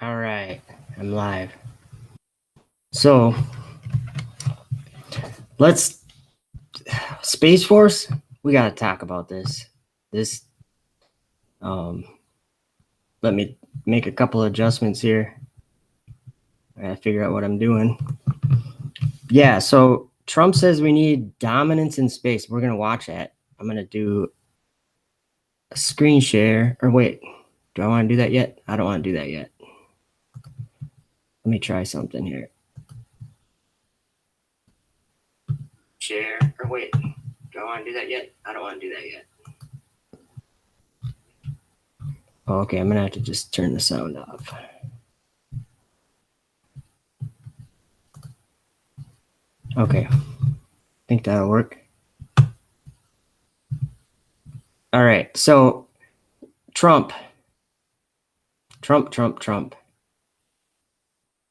All right, I'm live. So let's Space Force. We got to talk about this. Um, let me make a couple adjustments here. I gotta figure out what I'm doing. Yeah, so Trump says we need dominance in space. We're gonna watch that. I'm gonna do a screen share. Or wait, do I want to do that yet? I don't want to do that yet. Let me try something here. Share. Or wait, do I want to do that yet? I don't want to do that yet. Oh, okay, I'm gonna have to just turn the sound off. Okay, I think that'll work. All right, so Trump.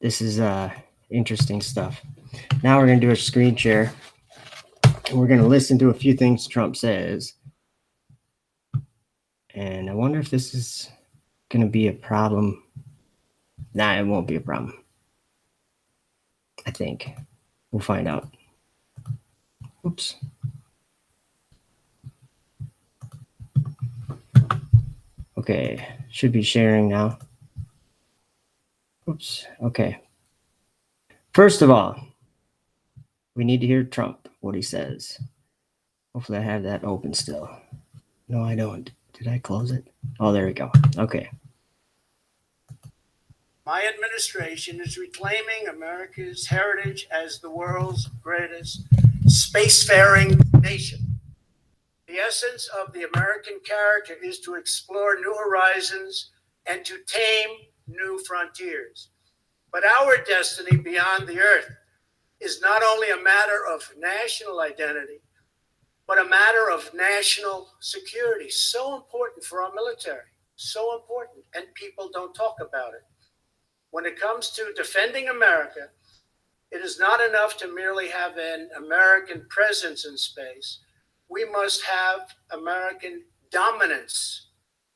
This is interesting stuff. Now we're gonna do a screen share. And we're gonna listen to a few things Trump says. And I wonder if this is gonna be a problem. Nah, it won't be a problem. I think. We'll find out. Oops. Okay, should be sharing now. Oops, okay. First of all, we need to hear Trump, what he says. Hopefully I have that open still. No, I don't. Did I close it? Oh, there we go. Okay. My administration is reclaiming America's heritage as the world's greatest spacefaring nation. The essence of the American character is to explore new horizons and to tame new frontiers. But our destiny beyond the Earth is not only a matter of national identity, but a matter of national security. So important for our military, so important, and people don't talk about it. When it comes to defending America, it is not enough to merely have an American presence in space. We must have American dominance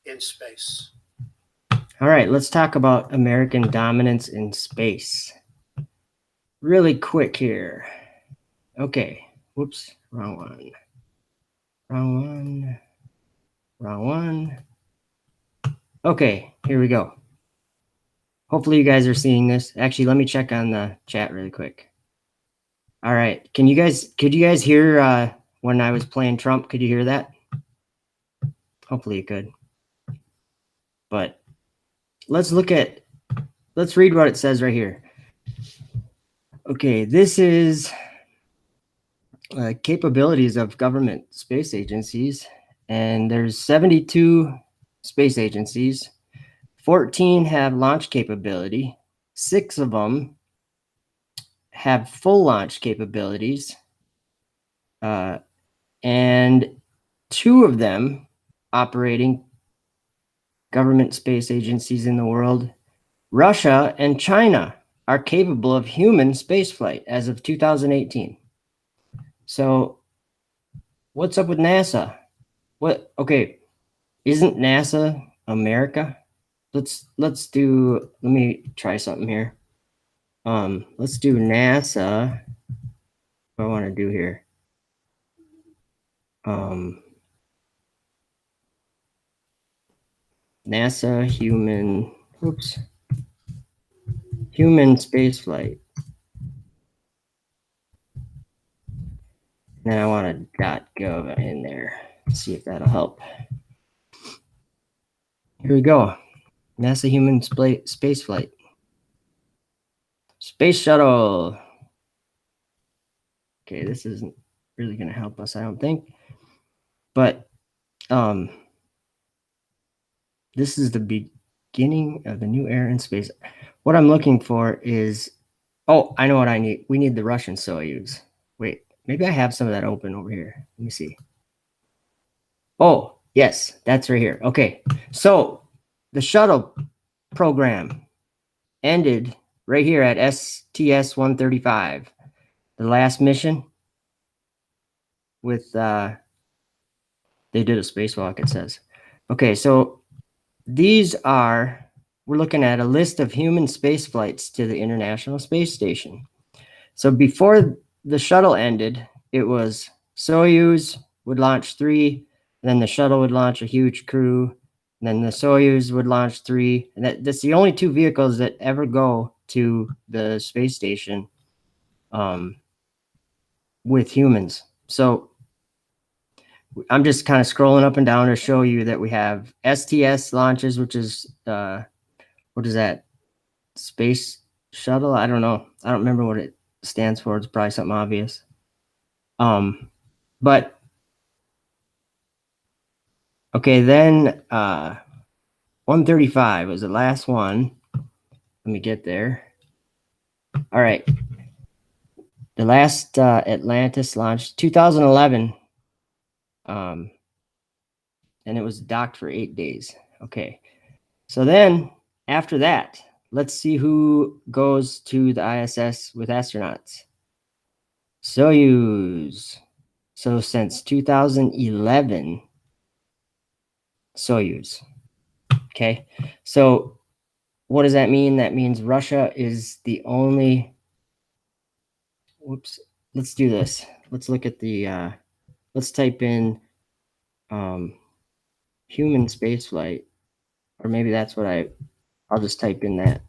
in space. All right, let's talk about American dominance in space. Really quick here. Okay, whoops, wrong one. Wrong one. Okay, here we go. Hopefully you guys are seeing this. Actually, let me check on the chat really quick. All right, could you guys hear when I was playing Trump? Could you hear that? Hopefully you could. But let's read what it says right here. Okay, this is capabilities of government space agencies, and there's 72 space agencies. 14 have launch capability. 6 of them have full launch capabilities, and 2 of them operating government space agencies in the world. Russia and China are capable of human spaceflight as of 2018. So what's up with NASA? Okay, isn't NASA America? Let me try something here. Let's do NASA. What I want to do here. NASA human spaceflight. Then I want a .gov in there. See if that'll help. Here we go. NASA human spaceflight. Space shuttle. Okay, this isn't really going to help us, I don't think. But this is the beginning of the new era in space. What I'm looking for is, oh, I know what I need. We need the Russian Soyuz. Wait, maybe I have some of that open over here. Let me see. Oh, yes, that's right here. Okay, so the shuttle program ended right here at STS-135. The last mission with, they did a spacewalk, it says. Okay, so these are we're looking at a list of human space flights to the International Space Station. So before the shuttle ended, it was Soyuz would launch 3, then the shuttle would launch a huge crew, and then the Soyuz would launch 3, and that's the only 2 vehicles that ever go to the space station with humans. So I'm just kind of scrolling up and down to show you that we have STS launches, which is what is that? Space shuttle? I don't know. I don't remember what it stands for. It's probably something obvious. But okay, then 135 was the last one. Let me get there. All right. The last Atlantis launched 2011. And it was docked for 8 days. Okay. So then after that, let's see who goes to the ISS with astronauts. Soyuz. So since 2011, Soyuz. Okay. So what does that mean? That means Russia is the only. Whoops. Let's do this. Let's look at the. Let's type in human spaceflight, or maybe that's what I'll just type in that.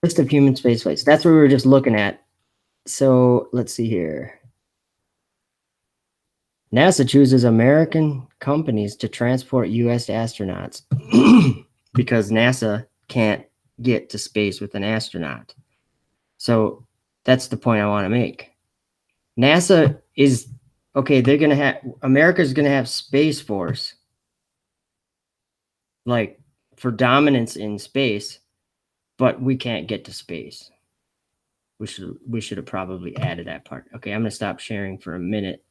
List of human spaceflights. That's what we were just looking at. So let's see here. NASA chooses American companies to transport U.S. astronauts because NASA can't get to space with an astronaut. So that's the point I want to make. NASA is, okay, they're going to have, America's going to have Space Force, like for dominance in space, but we can't get to space. We should have probably added that part. Okay, I'm going to stop sharing for a minute.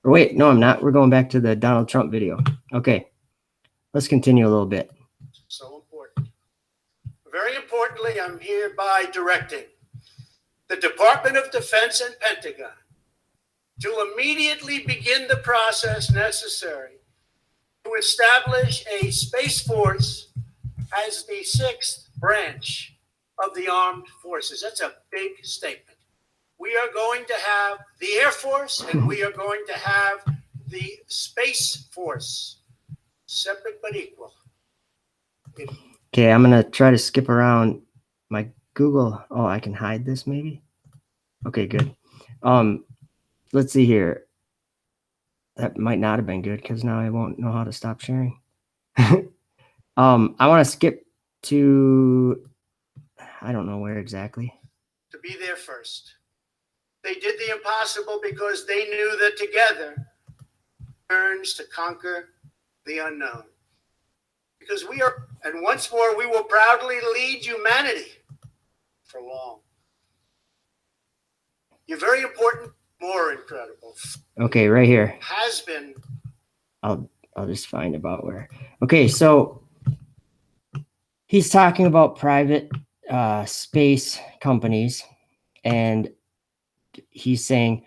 Or wait, no, I'm not. We're going back to the Donald Trump video. Okay, let's continue a little bit. So important. Very importantly, I'm hereby directing the Department of Defense and Pentagon to immediately begin the process necessary to establish a Space Force as the 6th branch of the armed forces. That's a big statement. We are going to have the Air Force and we are going to have the Space Force, separate but equal. Okay, I'm going to try to skip around my Google. Oh, I can hide this maybe? Okay, good. Let's see here. That might not have been good because now I won't know how to stop sharing. I want to skip to, I don't know where exactly. To be there first. They did the impossible because they knew that together turns to conquer the unknown. Because we are, and once more, we will proudly lead humanity for long. You're very important, more incredible. Okay, right here. Has been. I'll just find about where. Okay, so he's talking about private space companies, and he's saying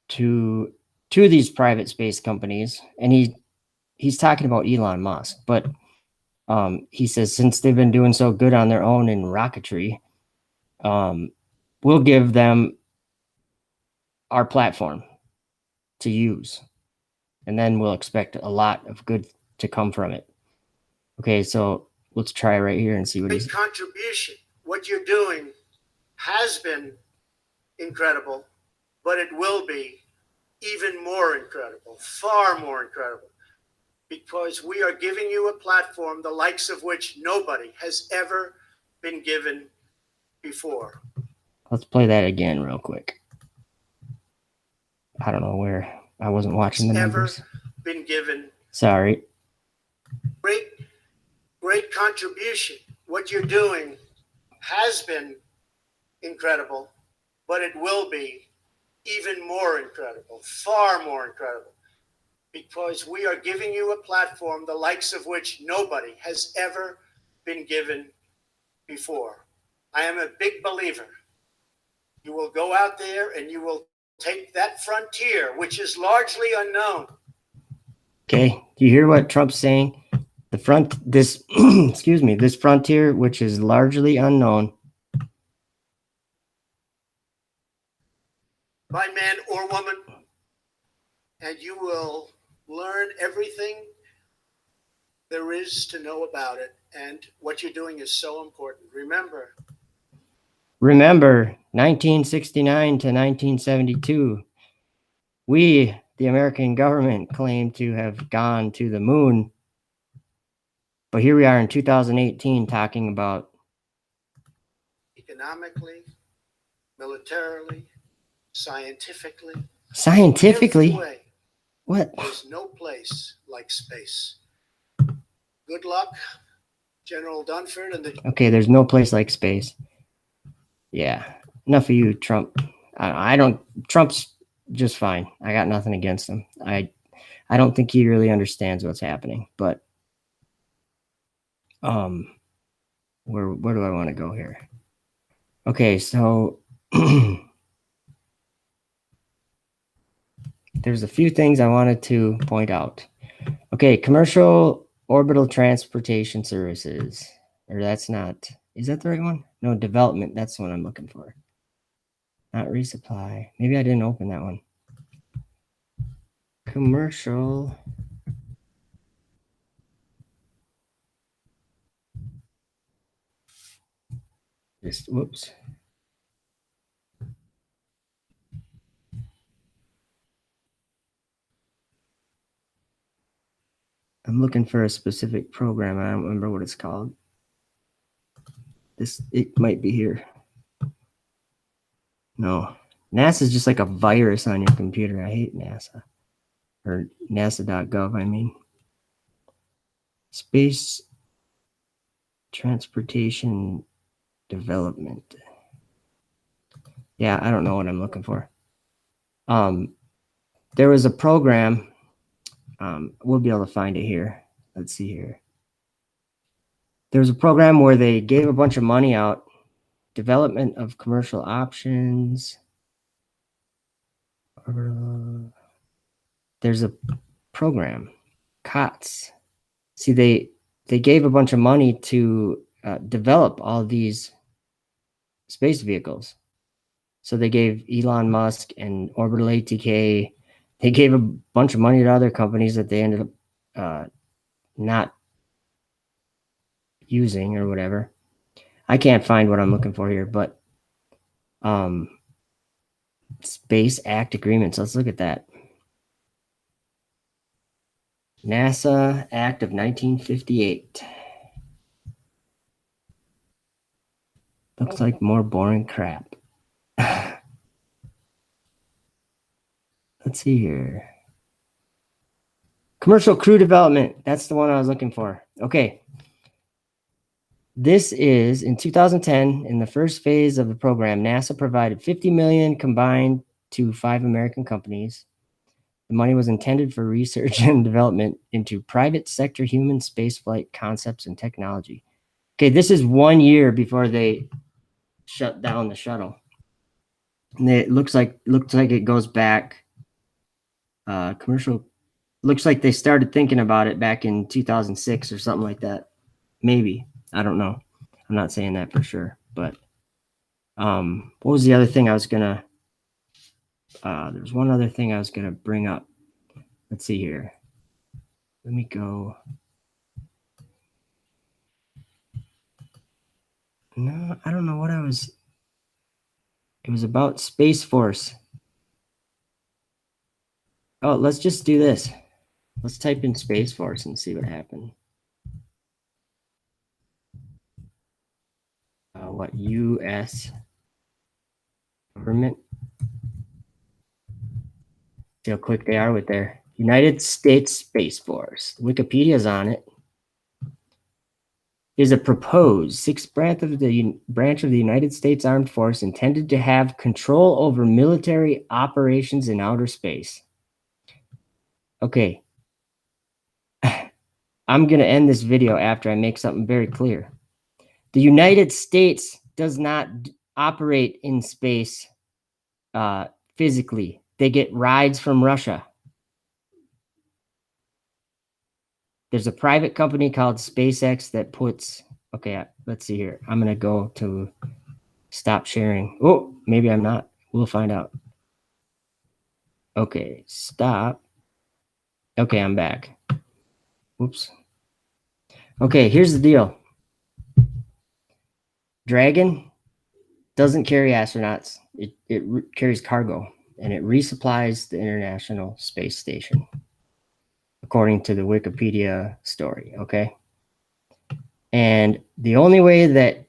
to these private space companies, and he's talking about Elon Musk, but he says since they've been doing so good on their own in rocketry, we'll give them our platform to use, and then we'll expect a lot of good to come from it. Okay, so let's try right here and see what he's. Contribution. What you're doing has been incredible, but it will be even more incredible, far more incredible, because we are giving you a platform the likes of which nobody has ever been given before. Let's play that again real quick. I don't know where. I wasn't watching the numbers. Ever been given. Sorry. Great contribution. What you're doing has been incredible, but it will be even more incredible, far more incredible, because we are giving you a platform the likes of which nobody has ever been given before. I am a big believer. You will go out there and you will take that frontier, which is largely unknown. Okay, do you hear what Trump's saying? This excuse me, this frontier, which is largely unknown by man or woman, and you will learn everything there is to know about it. And what you're doing is so important. Remember, 1969 to 1972, we, the American government, claimed to have gone to the moon. But here we are in 2018 talking about economically, militarily, scientifically, scientifically. every way, What? there's no place like space. Good luck, General Dunford and the Okay, there's no place like space. Yeah, enough of you, Trump. I don't. Trump's just fine. I got nothing against him. I don't think he really understands what's happening. But where do I want to go here? Okay, so there's a few things I wanted to point out. Okay, commercial orbital transportation services. Or that's not. Is that the right one? No, development. That's the one I'm looking for. Not resupply. Maybe I didn't open that one. Commercial. Just whoops. I'm looking for a specific program. I don't remember what it's called. It might be here. No. NASA is just like a virus on your computer. I hate NASA. Or NASA.gov, I mean. Space transportation development. Yeah, I don't know what I'm looking for. There was a program. We'll be able to find it here. Let's see here. There was a program where they gave a bunch of money out. Development of commercial options. There's a program, COTS. See, they gave a bunch of money to develop all these space vehicles. So they gave Elon Musk and Orbital ATK. They gave a bunch of money to other companies that they ended up not using or whatever. I can't find what I'm looking for here, but Space Act agreements. Let's look at that. NASA Act of 1958. Looks like more boring crap. Let's see here. Commercial crew development. That's the one I was looking for. Okay. This is in 2010, in the first phase of the program, NASA provided $50 million combined to 5 American companies. The money was intended for research and development into private sector human spaceflight concepts and technology. Okay, this is 1 year before they shut down the shuttle. And it looks like it goes back. Commercial looks like they started thinking about it back in 2006 or something like that. Maybe. I don't know. I'm not saying that for sure. But what was the other thing I was gonna there's one other thing I was gonna bring up. Let's see here. Let me go. No, I don't know what I was. It was about Space Force. Oh, let's just do this. Let's type in Space Force and see what happened. What U.S. government? See how quick they are with their United States Space Force. Wikipedia's on it. Is a proposed sixth branch of the United States Armed Force intended to have control over military operations in outer space. Okay. I'm going to end this video after I make something very clear. The United States does not operate in space physically. They get rides from Russia. there's a private company called SpaceX that puts, okay, let's see here. I'm going to go to stop sharing. Oh, maybe I'm not. We'll find out. Okay, stop. Okay, I'm back. Whoops. Okay, here's the deal. Dragon doesn't carry astronauts. It carries cargo, and it resupplies the International Space Station, according to the Wikipedia story, okay? And the only way that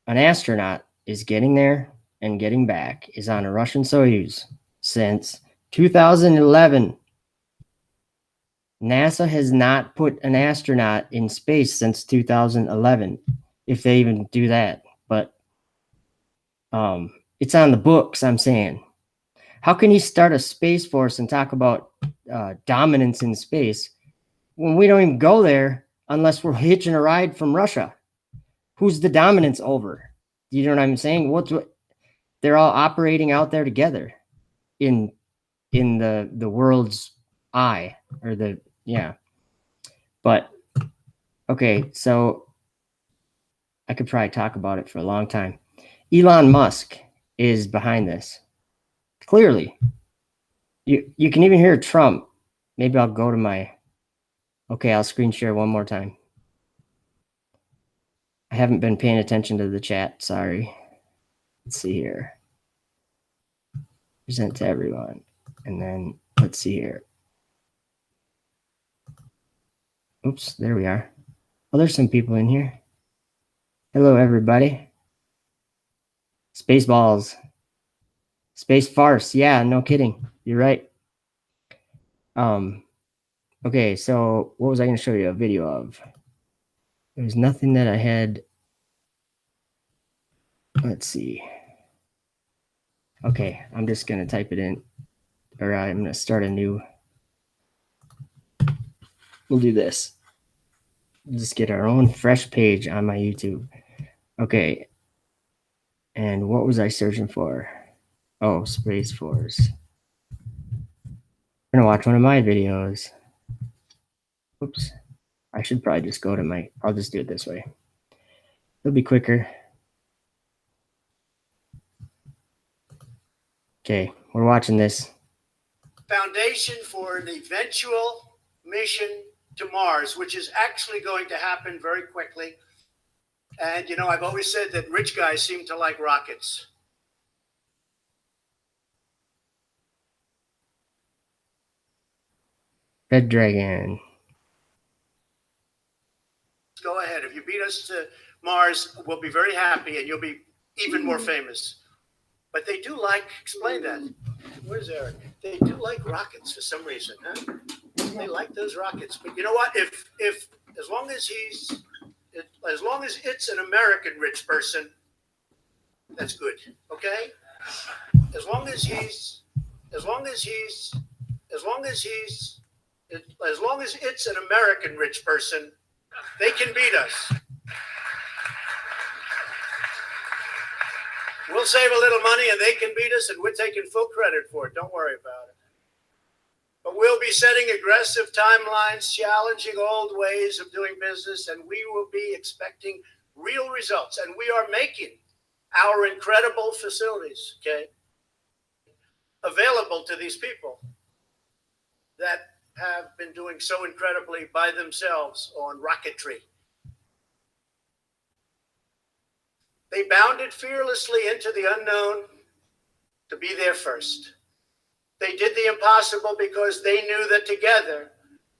an astronaut is getting there and getting back is on a Russian Soyuz since 2011. NASA has not put an astronaut in space since 2011, if they even do that. But it's on the books, I'm saying. How can you start a space force and talk about dominance in space when we don't even go there unless we're hitching a ride from Russia? Who's the dominance over? You know what I'm saying? They're all operating out there together in the world's eye, or the, yeah. But okay, so I could probably talk about it for a long time. Elon Musk is behind this. Clearly. You can even hear Trump. Maybe I'll go to my, okay, I'll screen share one more time. I haven't been paying attention to the chat, sorry. Let's see here. Present to everyone. And then let's see here. Oops, there we are. Oh, there's some people in here. Hello, everybody. Spaceballs. Space farce. Yeah, no kidding. You're right. Okay, so what was I going to show you a video of? There's nothing that I had. Let's see. Okay, I'm just going to type it in, or I'm going to start a new. We'll do this. We'll just get our own fresh page on my YouTube. Okay. And what was I searching for? Oh, Space Force. I'm going to watch one of my videos. Oops. I should probably just go to my, I'll just do it this way. It'll be quicker. Okay, we're watching this. Foundation for an eventual mission to Mars, which is actually going to happen very quickly. And, you know, I've always said that rich guys seem to like rockets. Red Dragon. Go ahead. If you beat us to Mars, we'll be very happy and you'll be even more famous. But they do like, explain that. Where's Eric? They do like rockets for some reason, huh? They like those rockets. But you know what? If as long as it's an American rich person, that's good. Okay? As long as it's an American rich person, they can beat us. We'll save a little money and they can beat us, and we're taking full credit for it. Don't worry about it. But we'll be setting aggressive timelines, challenging old ways of doing business, and we will be expecting real results. And we are making our incredible facilities, okay, available to these people that have been doing so incredibly by themselves on rocketry. They bounded fearlessly into the unknown to be there first. They did the impossible because they knew that together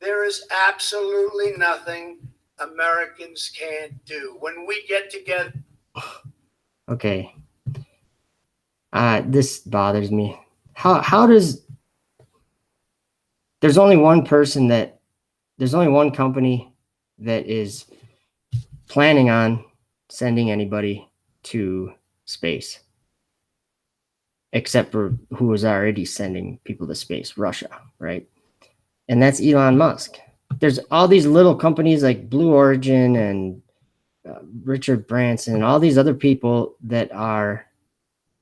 there is absolutely nothing Americans can't do. When we get together. Okay. This bothers me. How does, there's only one company that is planning on sending anybody to space, except for who is already sending people to space, Russia, right? And that's Elon Musk. There's all these little companies like Blue Origin and Richard Branson and all these other people that are,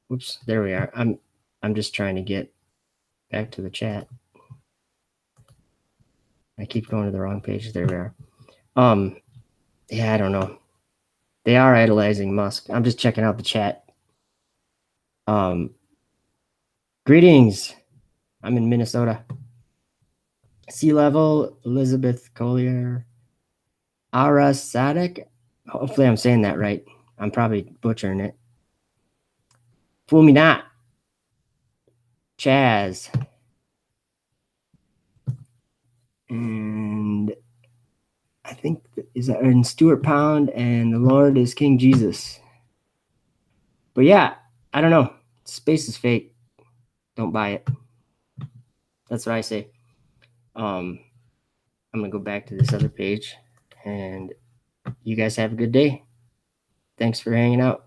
whoops, there we are. I'm just trying to get back to the chat. I keep going to the wrong page. There we are. Yeah, I don't know. They are idolizing Musk. I'm just checking out the chat. Greetings. I'm in Minnesota. Sea level, Elizabeth Collier, Ara Sadek. Hopefully, I'm saying that right. I'm probably butchering it. Fool me not. Chaz. And I think is that in Stuart Pound, and the Lord is King Jesus. But yeah, I don't know. Space is fake. Don't buy it. That's what I say. I'm gonna go back to this other page, and you guys have a good day. Thanks for hanging out.